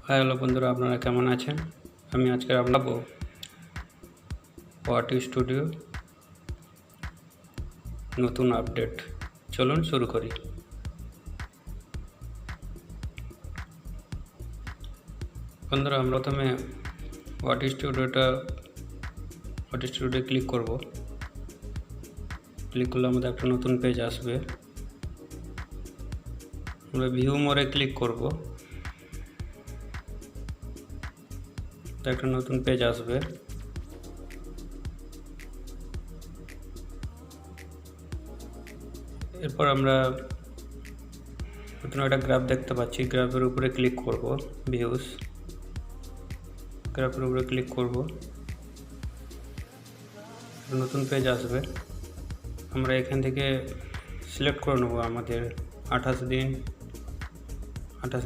Hello বন্ধুরা, আপনারা কেমন আছেন? আমি আজকে আপনাবো ওয়াটি স্টুডিও নতুন আপডেট। চলুন শুরু করি। বন্ধুরা, আমরা প্রথমে ওয়াটি স্টুডিও ক্লিক করব। ক্লিক করলে আমাদের একটা নতুন পেজ আসবে। আমরা ভিউ মোড়ে ক্লিক করব, একটা নতুন পেজ আসবে। এরপর আমরা নতুন একটা গ্রাফ দেখতে পাচ্ছি, গ্রাফের উপরে ক্লিক করব। ভিউজ গ্রাফের উপরে ক্লিক করব, নতুন পেজ আসবে। আমরা এখান থেকে সিলেক্ট করে নেব আমাদের 28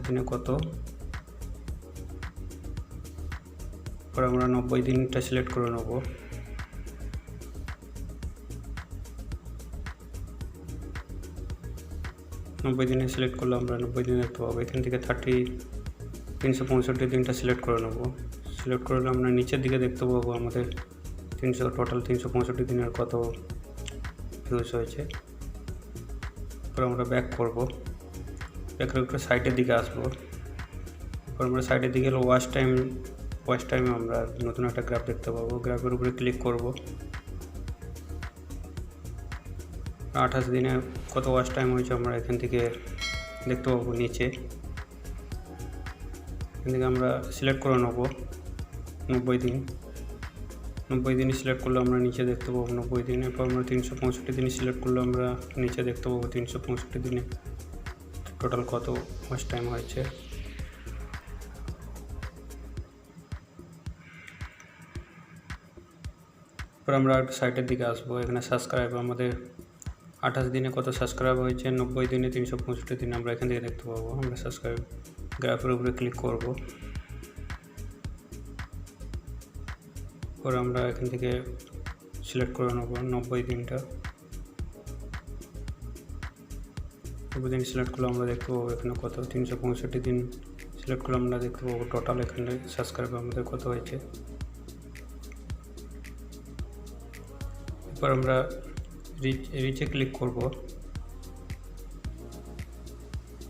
দিনে কত, পর আমরা 90 দিনটা সিলেক্ট করে নেব। নব্বই দিনে সিলেক্ট করলে আমরা 90 দিন দেখতে পাবো। এখান থেকে 365 দিনটা সিলেক্ট করে নেব। সিলেক্ট করলে আমরা নিচের দিকে দেখতে পাবো আমাদের টোটাল 365 দিনের কত ভিউজ হয়েছে। পর আমরা ব্যাক করব, ব্যাক করে একটু সাইডের দিকে আসবো। পর আমরা সাইডের দিকে গেলে ওয়াচ টাইমে আমরা নতুন একটা গ্রাফ দেখতে পাবো। গ্রাফের উপরে ক্লিক করব, 28 দিনে কত ওয়াচ টাইম হয়েছে আমরা এখান থেকে দেখতে পাবো। নিচে এখান থেকে আমরা সিলেক্ট করে নেব 90 দিন সিলেক্ট করলে আমরা নিচে দেখতে পাবো 90 দিন। এরপর আমরা 365 দিন সিলেক্ট করলে আমরা নিচে দেখতে পাবো 365 দিনে টোটাল কত ওয়াচ টাইম হয়েছে। এরপর আমরা একটু সাইডের দিকে আসবো। এখানে সাবস্ক্রাইব আমাদের 28 দিনে কত সাবস্ক্রাইব হয়েছে, 90 দিনে, 365 দিনে আমরা এখান থেকে দেখতে পাবো। আমরা সাবস্ক্রাইব গ্রাফের উপরে ক্লিক করব, পর আমরা এখান থেকে সিলেক্ট করে নেব 90 দিনটা। 90 দিন সিলেক্ট করলে আমরা দেখতে পাবো এখানে কত, 365 দিন সিলেক্ট করলে আমরা দেখতে পাবো টোটাল এখানে সাবস্ক্রাইব আমাদের কত হয়েছে। এরপর আমরা রিচে ক্লিক করব।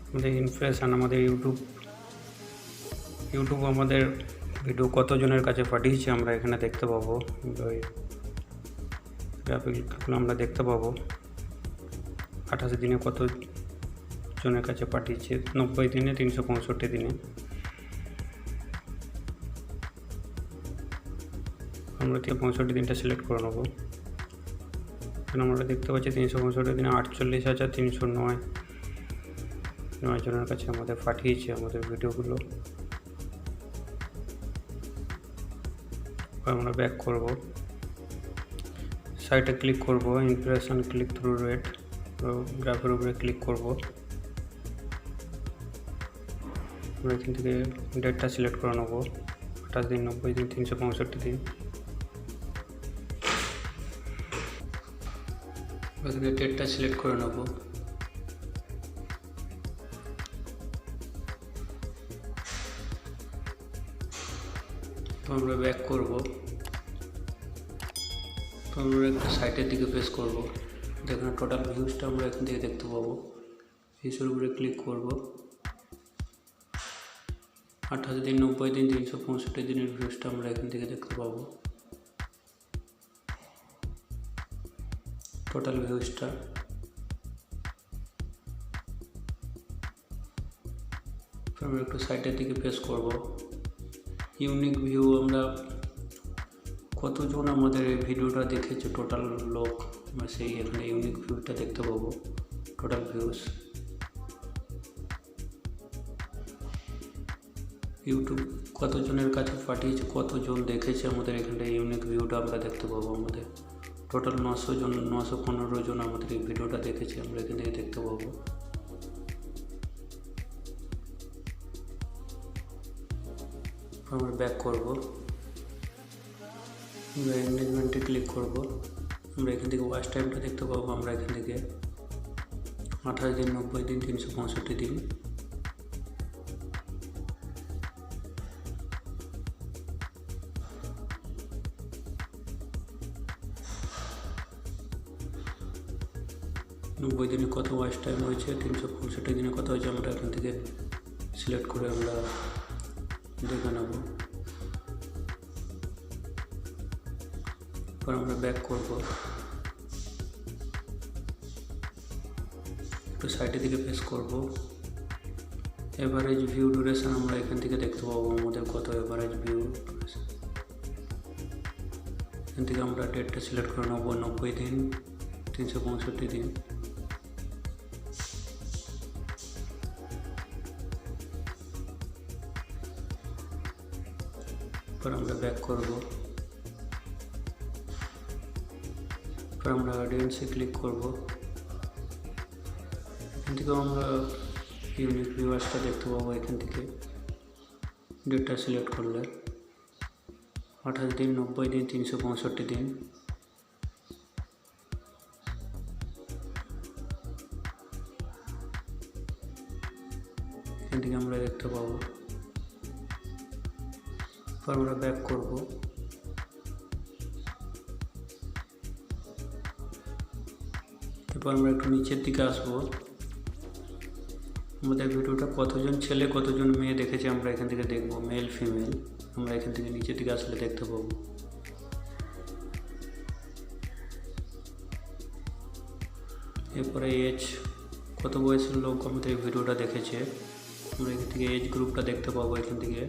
আমাদের ইমপ্রেশন, আমাদের ইউটিউব আমাদের ভিডিও কতজনের কাছে পাঠিয়েছে আমরা এখানে দেখতে পাবো। গ্রাফিকগুলো আমরা দেখতে পাবো 28 দিনে কত জনের কাছে পাঠিয়েছে, 90 দিনে, 365 দিনে। আমরা 365 দিনটা সিলেক্ট করে নেবো। এখানে আমরা দেখতে পাচ্ছি 365 দিনে 48,309 জনের কাছে আমাদের পাঠিয়েছে আমাদের ভিডিওগুলো। আমরা ব্যাক করব, সাইটে ক্লিক করব, ইমপ্রেশন ক্লিক থ্রু রেট, গ্রাফের উপরে ক্লিক করব। আমরা এখান থেকে ডেটটা সিলেক্ট করে নেব, 28 দিন, 90 দিন, 365 দিন। এখানে ডেটটা সিলেক্ট করে নেব। তো আমরা ব্যাক করব, তো আমরা একটা সাইটের দিকে প্রেস করব। দেখুন টোটাল ভিউজটা আমরা এখান থেকে দেখতে পাবো। ভিউজের উপরে ক্লিক করব, 28 দিন, 90 দিন, 365 দিনের ভিউজটা আমরা এখান থেকে দেখতে পাবো টোটাল ভিউজটা। আমরা একটু সাইটের দিকে প্রেস করব। ইউনিক ভিউ, আমরা কতজন আমাদের এই ভিডিওটা দেখেছে টোটাল লোক, আমরা সেই এখানে ইউনিক ভিউটা দেখতে পাবো টোটাল ভিউজ। ইউটিউব কতজনের কাছে পাঠিয়েছে, কতজন দেখেছে আমাদের এখানে ইউনিক ভিউটা আমরা দেখতে পাবো। আমাদের টোটাল 915 জন আমাদের এই ভিডিওটা দেখেছে, আমরা এখান থেকে দেখতে পাবো। আমরা ব্যাক করব, আমরা এঙ্গেজমেন্টে ক্লিক করব। আমরা এখান থেকে ওয়াচ টাইমটা দেখতে পাবো। আমরা এখান থেকে 28 দিন, 90 দিন, 365 দিন। 90 দিনে কত ওয়াচ টাইম হয়েছে, 365 দিনে কত হয়েছে আমরা এখান থেকে সিলেক্ট করে আমরা দেখে নেব। পর আমরা ব্যাক করব, একটু সাইডের দিকে প্রেস করব। এভারেজ ভিউ ডিউরেশন আমরা এখান থেকে দেখতে পাবো আমাদের কত এভারেজ ভিউ। এখান থেকে আমরা ডেটটা সিলেক্ট করে নেব 90 দিন, 365 দিন। পর আমরা ব্যাক করব, পর আমরা অডিয়েন্সে ক্লিক করব। এখান থেকে আমরা ইউনিক ভিউয়ার্সটা দেখতে পাবো। এখান থেকে ডেটটা সিলেক্ট করলে 28 দিন, 90 দিন, 365 দিন। এখান থেকে আমরা দেখতে পাবো। পর আমরা ব্যাক করব, এরপর আমরা একটু নিচের দিকে আসবো। আমাদের ভিডিওটা কতজন ছেলে কতজন মেয়ে দেখেছে আমরা এখান থেকে দেখব, মেল ফিমেল। আমরা এখান থেকে নিচের দিকে আসলে দেখতে পাবো। এরপরে এজ, কত বয়সের লোক আমাদের ভিডিওটা দেখেছে আমরা এখান থেকে এজ গ্রুপটা দেখতে পাবো। এখান থেকে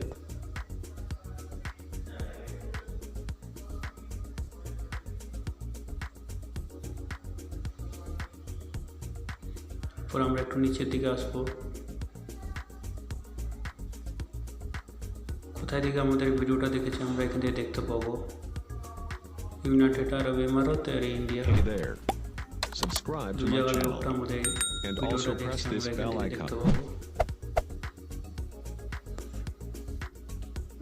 পর আমরা একটু নিচের দিকে আসবো। কোথায় থেকে আমাদের ভিডিওটা দেখেছে আমরা এখান থেকে দেখতে পাবো। ইউনাইটেড আরব এমিরেত আর India. Hey there. Subscribe to my channel and also press this bell icon.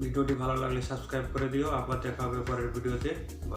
ভিডিওটি ভালো লাগলে সাবস্ক্রাইব করে দিও। আবার দেখা হবে পরের ভিডিওতে।